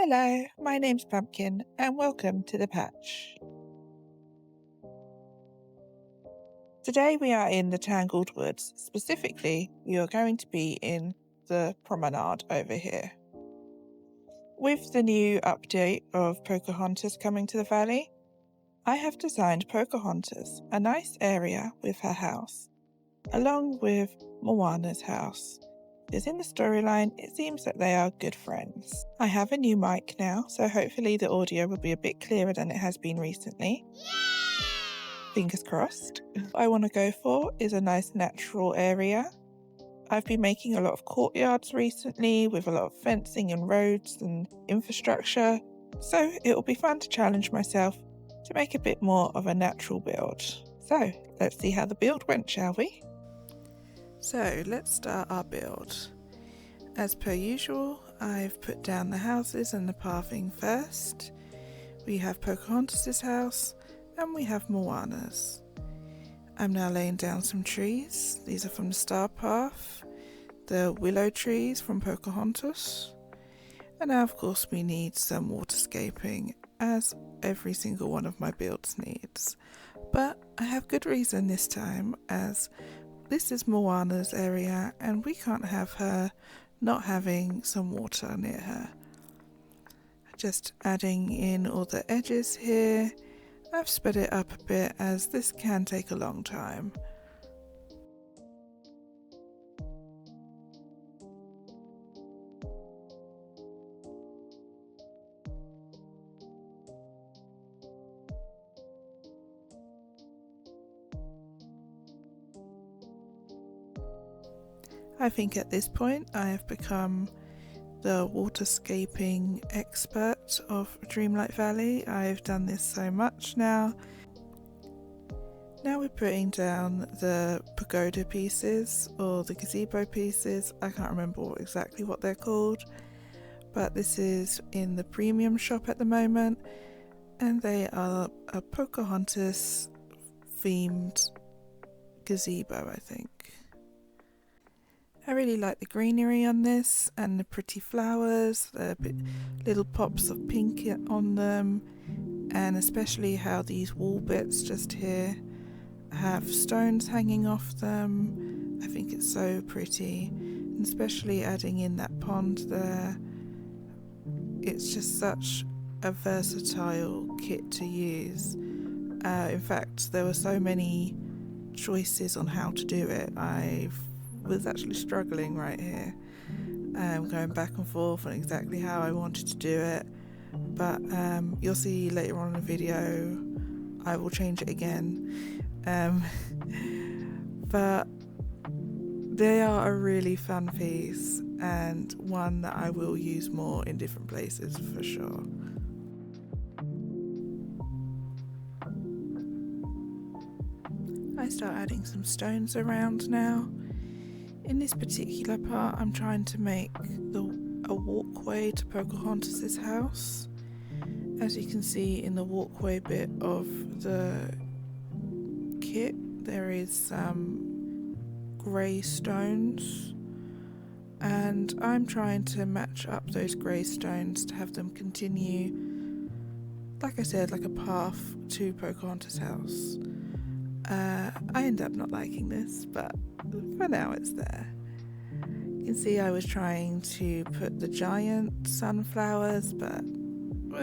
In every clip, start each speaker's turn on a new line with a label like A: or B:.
A: Hello, my name's Pumpkin and welcome to the patch. Today we are in the Tangled Woods. Specifically, we are going to be in the Promenade over here. With the new update of Pocahontas coming to the valley, I have designed Pocahontas a nice area with her house, along with Moana's house. Because in the storyline, it seems that they are good friends. I have a new mic now, so hopefully the audio will be a bit clearer than it has been recently. Fingers crossed. What I want to go for is a nice natural area. I've been making a lot of courtyards recently with a lot of fencing and roads and infrastructure, so it will be fun to challenge myself to make a bit more of a natural build. So let's see how the build went, shall we? So let's start our build. As per usual, I've put down the houses and the pathing first. We have Pocahontas' house and we have Moana's. I'm now laying down some trees. These are from the Star Path, the willow trees from Pocahontas. And now of course we need some waterscaping, as every single one of my builds needs. But I have good reason this time, as this is Moana's area and we can't have her not having some water near her. Just adding in all the edges here. I've sped it up a bit as this can take a long time. I think at this point I have become the waterscaping expert of Dreamlight Valley. I've done this so much now. Now we're putting down the pagoda pieces or the gazebo pieces. I can't remember exactly what they're called, but this is in the premium shop at the moment, and they are a Pocahontas themed gazebo, I think. I really like the greenery on this and the pretty flowers, the little pops of pink on them, and especially how these wall bits just here have stones hanging off them. I think it's so pretty, and especially adding in that pond there. It's just such a versatile kit to use. In fact, there were so many choices on how to do it. I was actually struggling right here, going back and forth on exactly how I wanted to do it, but you'll see later on in the video I will change it again, but they are a really fun piece and one that I will use more in different places for sure. I start adding some stones around now. In this particular part, I'm trying to make a walkway to Pocahontas' house. As you can see in the walkway bit of the kit, there is some grey stones, and I'm trying to match up those grey stones to have them continue, like I said, like a path to Pocahontas' house. I end up not liking this, but for now it's there. You can see I was trying to put the giant sunflowers, but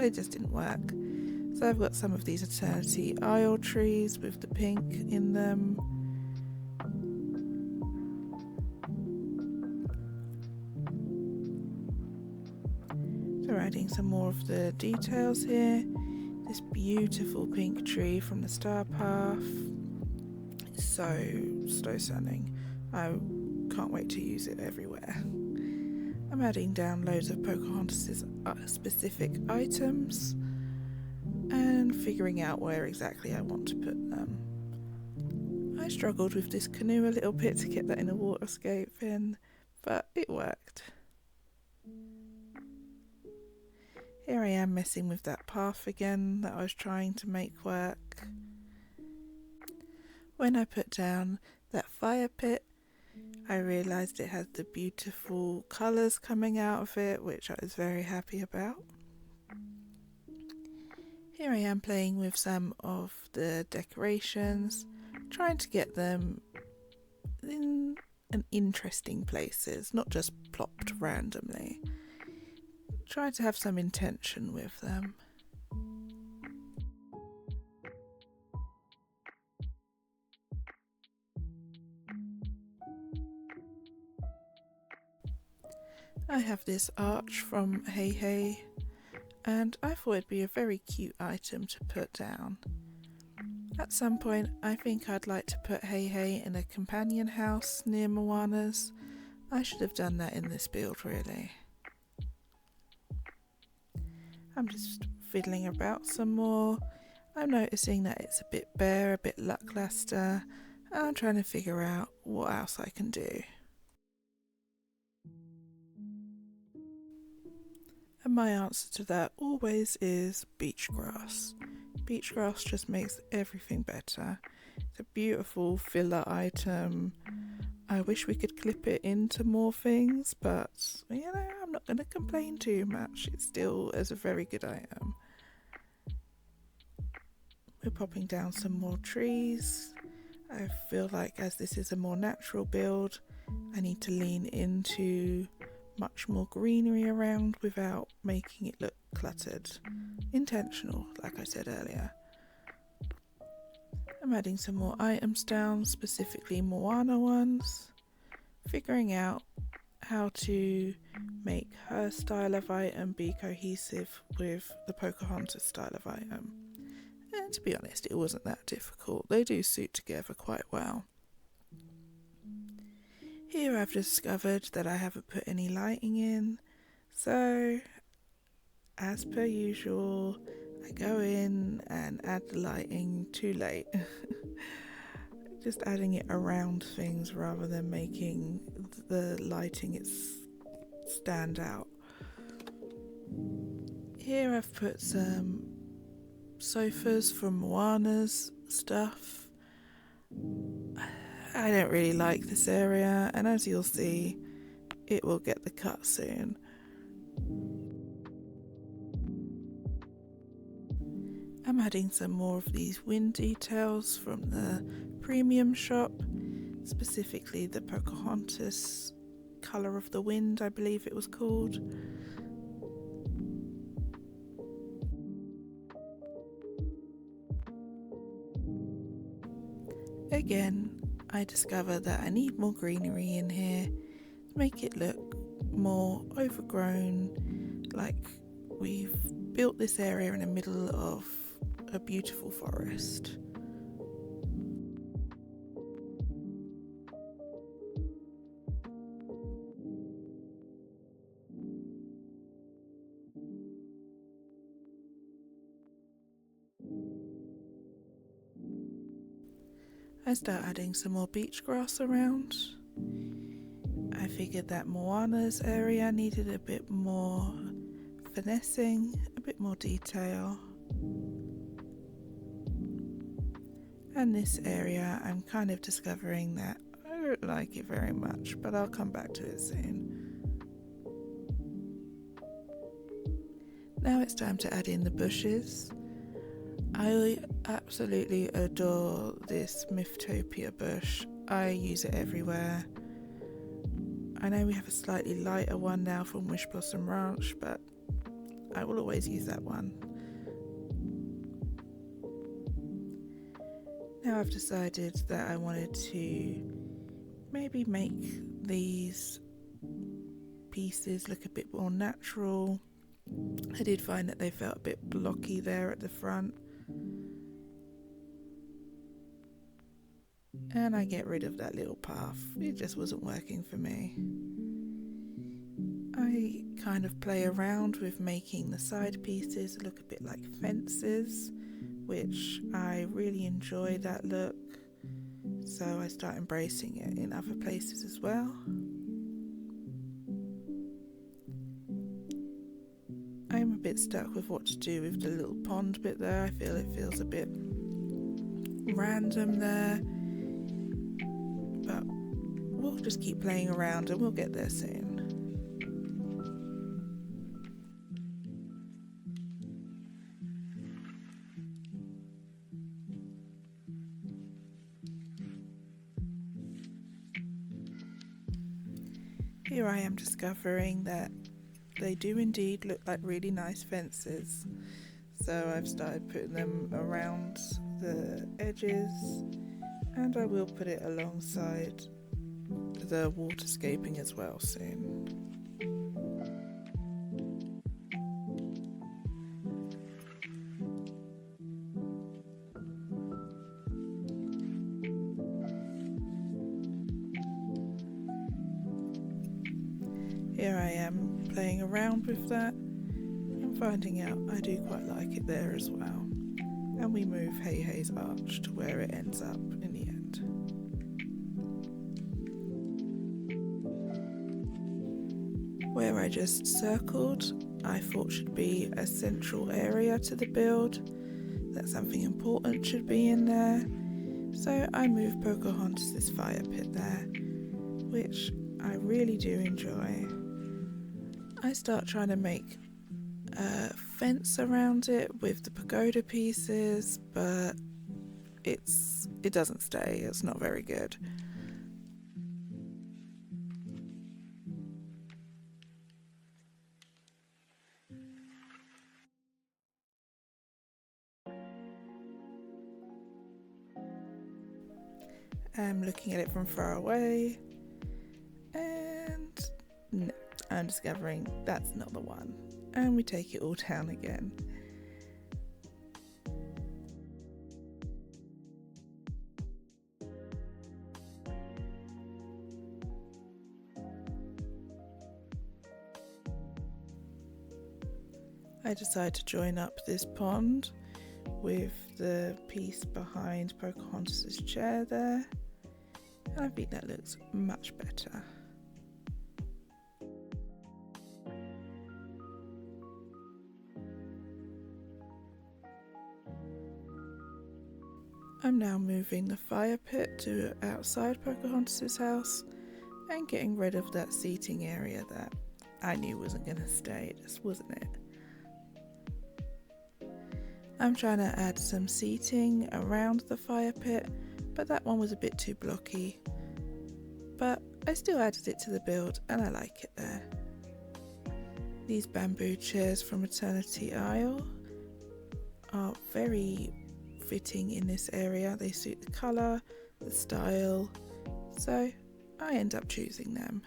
A: it just didn't work. So I've got some of these Eternity Isle trees with the pink in them. So we're adding some more of the details here. This beautiful pink tree from the Star Path. So stunning. I can't wait to use it everywhere. I'm adding down loads of Pocahontas' specific items and figuring out where exactly I want to put them. I struggled with this canoe a little bit to get that in a waterscape in, but it worked. Here I am messing with that path again that I was trying to make work. When I put down that fire pit, I realised it had the beautiful colours coming out of it, which I was very happy about. Here I am playing with some of the decorations, trying to get them in interesting places, not just plopped randomly. Try to have some intention with them. I have this arch from Hey Hey, and I thought it'd be a very cute item to put down. At some point, I think I'd like to put Hey Hey in a companion house near Moana's. I should have done that in this build, really. I'm just fiddling about some more. I'm noticing that it's a bit bare, a bit lackluster. I'm trying to figure out what else I can do. And my answer to that always is beach grass. Beach grass just makes everything better. It's a beautiful filler item. I wish we could clip it into more things, but I'm not going to complain too much. It still is a very good item. We're popping down some more trees. I feel like as this is a more natural build, I need to lean into much more greenery around without making it look cluttered. Intentional, like I said earlier. I'm adding some more items down, specifically Moana ones, figuring out how to make her style of item be cohesive with the Pocahontas style of item. And to be honest, it wasn't that difficult. They do suit together quite well. Here I've discovered that I haven't put any lighting in, so as per usual, I go in and add the lighting too late. Just adding it around things rather than making the lighting stand out. Here I've put some sofas from Moana's stuff. I don't really like this area, and as you'll see, it will get the cut soon. I'm adding some more of these wind details from the premium shop, specifically the Pocahontas colour of the wind, I believe it was called. Again, I discover that I need more greenery in here to make it look more overgrown, like we've built this area in the middle of a beautiful forest. I start adding some more beach grass around. I figured that Moana's area needed a bit more finessing, a bit more detail. And this area, I'm kind of discovering that I don't like it very much, but I'll come back to it soon. Now it's time to add in the bushes. I absolutely adore this Mythtopia bush. I use it everywhere. I know we have a slightly lighter one now from Wish Blossom Ranch, but I will always use that one. Now I've decided that I wanted to maybe make these pieces look a bit more natural. I did find that they felt a bit blocky there at the front. And I get rid of that little path. It just wasn't working for me. I kind of play around with making the side pieces look a bit like fences, which I really enjoy that look, so I start embracing it in other places as well. I'm a bit stuck with what to do with the little pond bit there. I feel it feels a bit random there, but we'll just keep playing around and we'll get there soon. Here I am discovering that they do indeed look like really nice fences. So I've started putting them around the edges, and I will put it alongside the waterscaping as well soon. Here I am playing around with that and finding out I do quite like it there as well. And we move Hey Hey's arch to where it ends up in the end. Where I just circled, I thought should be a central area to the build, that something important should be in there. So I moved Pocahontas' fire pit there, which I really do enjoy. I start trying to make a fence around it with the pagoda pieces, but it doesn't stay, it's not very good. I'm looking at it from far away, and no, I'm discovering that's not the one. And we take it all down again. I decide to join up this pond with the piece behind Pocahontas' chair there, and I think that looks much better. I'm now moving the fire pit to outside Pocahontas' house and getting rid of that seating area that I knew wasn't going to stay, just wasn't it? I'm trying to add some seating around the fire pit, but that one was a bit too blocky. But I still added it to the build and I like it there. These bamboo chairs from Eternity Isle are very fitting in this area. They suit the colour, the style, so I end up choosing them.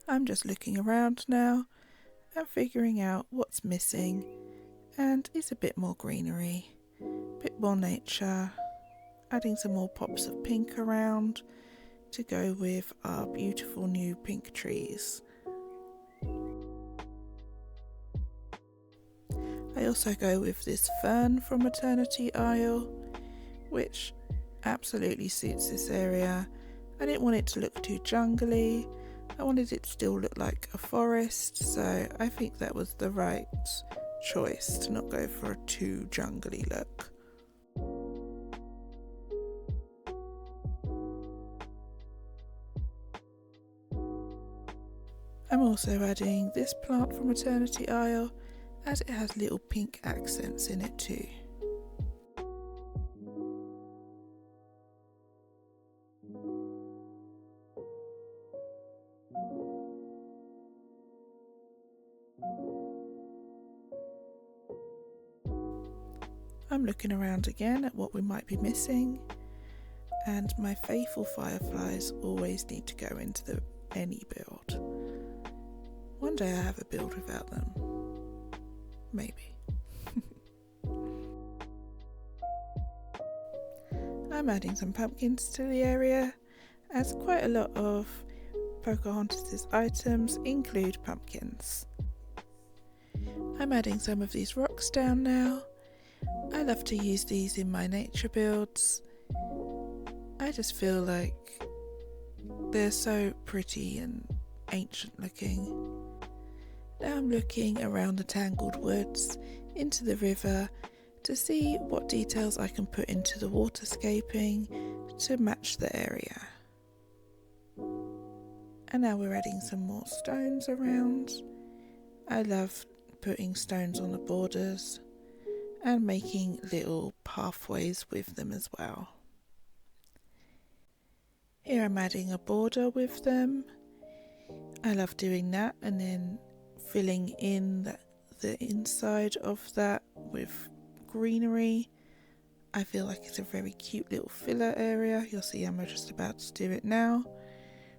A: I'm just looking around now and figuring out what's missing, and it's a bit more greenery, a bit more nature, adding some more pops of pink around to go with our beautiful new pink trees. I also go with this fern from Eternity Isle, which absolutely suits this area. I didn't want it to look too jungly, I wanted it to still look like a forest, so I think that was the right choice to not go for a too jungly look. I'm also adding this plant from Eternity Isle, as it has little pink accents in it too. I'm looking around again at what we might be missing, and my faithful fireflies always need to go into any build. One day I have a build without them. Maybe. I'm adding some pumpkins to the area, as quite a lot of Pocahontas' items include pumpkins. I'm adding some of these rocks down now. I love to use these in my nature builds. I just feel like they're so pretty and ancient looking. Now I'm looking around the tangled woods into the river to see what details I can put into the waterscaping to match the area. And now we're adding some more stones around. I love putting stones on the borders and making little pathways with them as well. Here I'm adding a border with them. I love doing that and then filling in the inside of that with greenery. I feel like it's a very cute little filler area. You'll see I'm just about to do it now,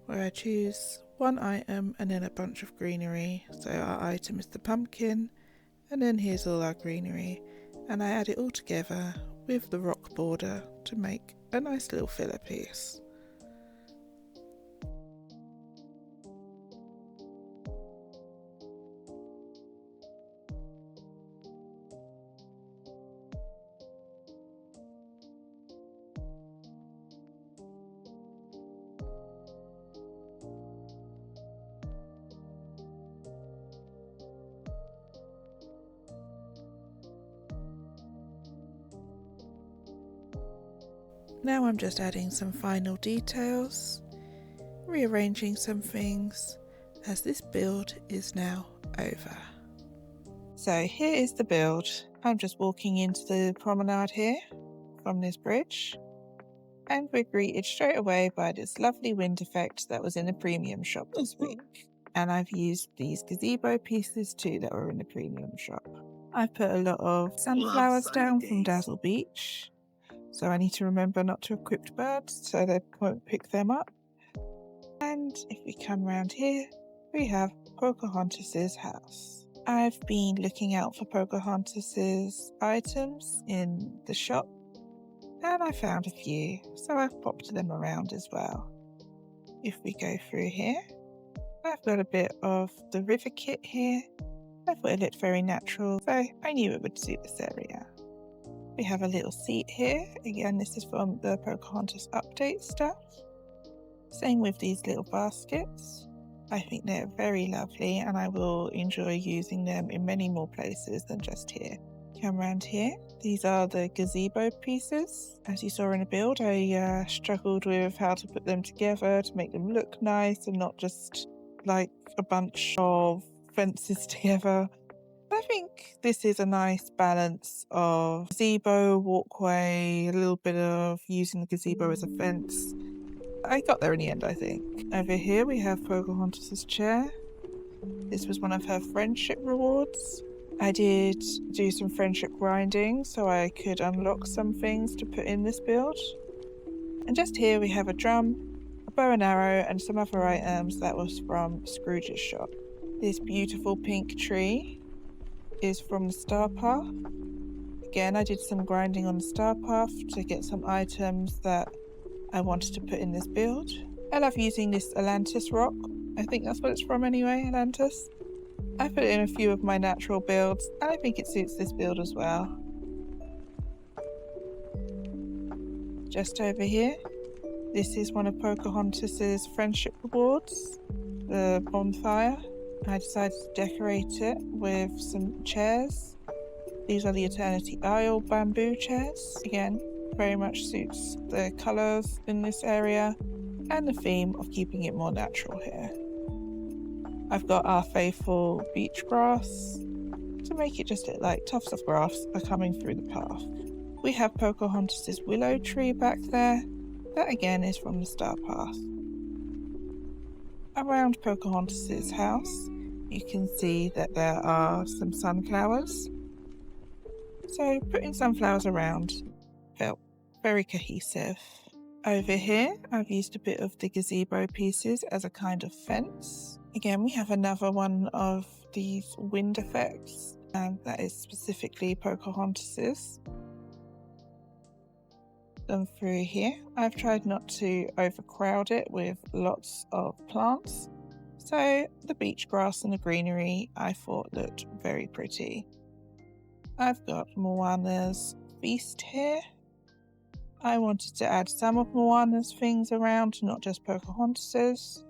A: where I choose one item and then a bunch of greenery. So our item is the pumpkin, and then here's all our greenery, and I add it all together with the rock border to make a nice little filler piece. Now I'm just adding some final details, rearranging some things, as this build is now over. So here is the build. I'm just walking into the promenade here from this bridge, and we're greeted straight away by this lovely wind effect that was in the premium shop this week. And I've used these gazebo pieces too that were in the premium shop. I've put a lot of sunflowers down from Dazzle Beach, so I need to remember not to equip birds so they won't pick them up. And if we come around here, we have Pocahontas's house. I've been looking out for Pocahontas's items in the shop, and I found a few, so I've popped them around as well. If we go through here, I've got a bit of the river kit here. I thought it looked very natural, so I knew it would suit this area. We have a little seat here. Again, this is from the Pocahontas update stuff. Same with these little baskets. I think they're very lovely and I will enjoy using them in many more places than just here. Come around here. These are the gazebo pieces. As you saw in the build, I struggled with how to put them together to make them look nice and not just like a bunch of fences together. I think this is a nice balance of gazebo, walkway, a little bit of using the gazebo as a fence. I got there in the end, I think. Over here we have Pocahontas's chair. This was one of her friendship rewards. I did do some friendship grinding so I could unlock some things to put in this build. And just here we have a drum, a bow and arrow, and some other items that was from Scrooge's shop. This beautiful pink tree is from the Star Path. Again, I did some grinding on the Star Path to get some items that I wanted to put in this build. I love using this Atlantis rock. I think that's what it's from anyway, Atlantis. I put it in a few of my natural builds, and I think it suits this build as well. Just over here, this is one of Pocahontas's friendship rewards, the bonfire. I decided to decorate it with some chairs. These are the Eternity Isle bamboo chairs. Again, very much suits the colours in this area and the theme of keeping it more natural here. I've got our faithful beach grass to make it just look like tufts of grass are coming through the path. We have Pocahontas's willow tree back there. That again is from the Star Path. Around Pocahontas's house, you can see that there are some sunflowers. So putting sunflowers around felt very cohesive. Over here, I've used a bit of the gazebo pieces as a kind of fence. Again, we have another one of these wind effects, and that is specifically Pocahontas's. And through here, I've tried not to overcrowd it with lots of plants. So the beach grass and the greenery I thought looked very pretty. I've got Moana's feast here. I wanted to add some of Moana's things around, not just Pocahontas's.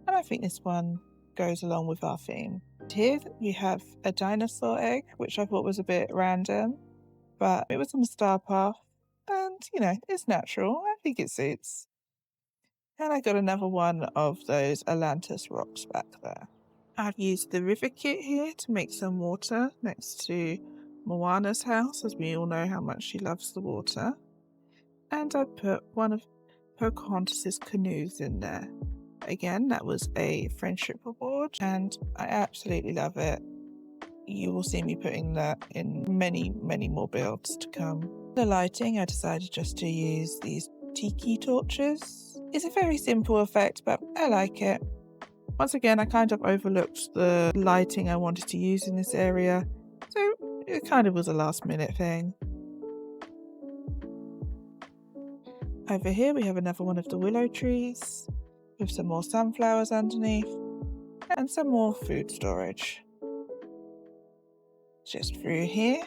A: And I think this one goes along with our theme. Here you have a dinosaur egg, which I thought was a bit random, but it was on the Star Path. And, it's natural. I think it suits. And I got another one of those Atlantis rocks back there. I've used the river kit here to make some water next to Moana's house, as we all know how much she loves the water. And I put one of Pocahontas's canoes in there. Again, that was a friendship reward, and I absolutely love it. You will see me putting that in many, many more builds to come. The lighting, I decided just to use these tiki torches. It's a very simple effect, but I like it. Once again, I kind of overlooked the lighting I wanted to use in this area, so it kind of was a last minute thing. Over here we have another one of the willow trees with some more sunflowers underneath and some more food storage. Just through here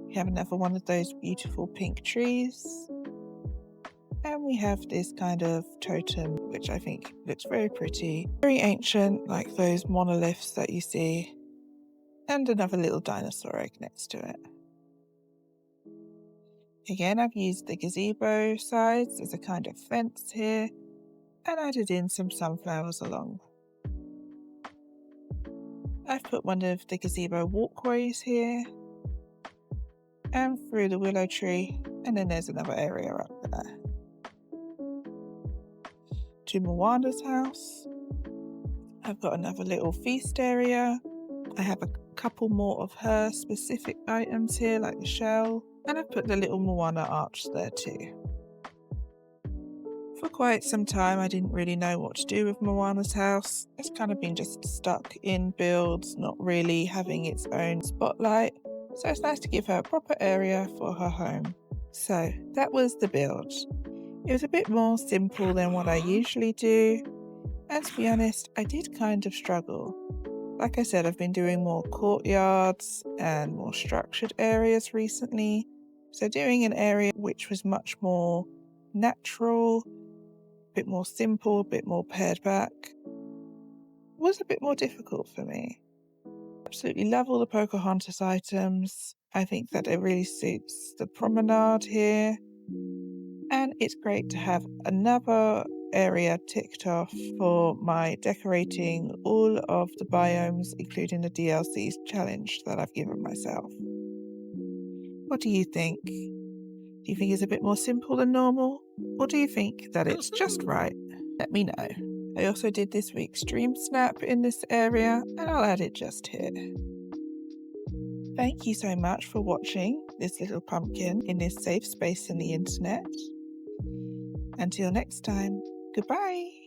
A: we have another one of those beautiful pink trees, and we have this kind of totem which I think looks very pretty, very ancient, like those monoliths that you see, and another little dinosaur egg next to it. Again, I've used the gazebo sides as a kind of fence here and added in some sunflowers along. I've put one of the gazebo walkways here and through the willow tree, and then there's another area up there. To Moana's house, I've got another little feast area. I have a couple more of her specific items here, like the shell, and I've put the little Moana arch there too. For quite some time I didn't really know what to do with Moana's house. It's kind of been just stuck in builds, not really having its own spotlight, so it's nice to give her a proper area for her home. So that was the build. It was a bit more simple than what I usually do, and to be honest, I did kind of struggle. Like I said, I've been doing more courtyards and more structured areas recently, so doing an area which was much more natural, a bit more simple, a bit more pared back, was a bit more difficult for me. Absolutely love all the Pocahontas items. I think that it really suits the promenade here, and it's great to have another area ticked off for my decorating all of the biomes, including the DLC's challenge that I've given myself. What do you think? Do you think it's a bit more simple than normal? Or do you think that it's just right? Let me know. I also did this week's stream snap in this area, and I'll add it just here. Thank you so much for watching this little pumpkin in this safe space in the internet. Until next time, goodbye.